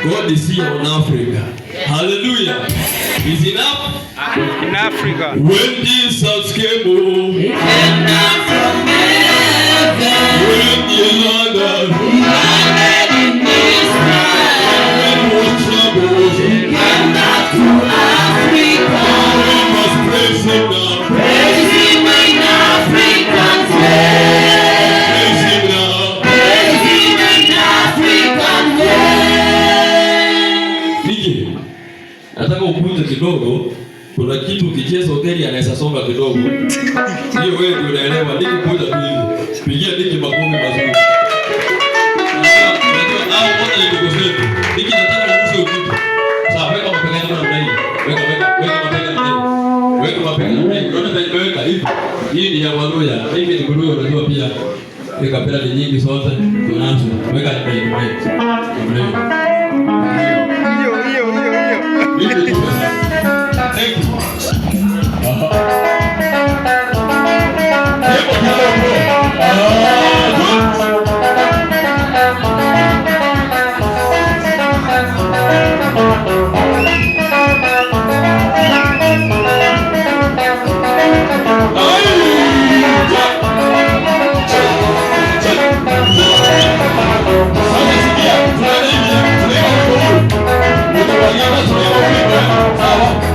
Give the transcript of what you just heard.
God is here on Africa. Hallelujah. Is enough in Africa. When Jesus came home, he came down from heaven. When he landed in Israel. When was troubles, he came back to Africa. We must praise him now. Praise him in African way. Praise him now. Praise him in African way. Nataka upunje kidogo, kuna kitu kichezo gari anaweza songa kidogo. Hiyo wewe ndio unaelewa, niki kuja tu hivi. Pigia niki makofi mazuri. Unajua hao wote ni ndugu zetu. Niki nataka niguse kitu. Sawa, weka mapega yako namna hii. Weka mapega namna hii. Weka mapega namna hii. Unaona nimeweka hivi. Hii ni ya Waluya. Mimi ni Mluya, unajua pia. Weka pera ni nyingi sote. Tunaanza. Weka namna hii. Thank you. Sawa.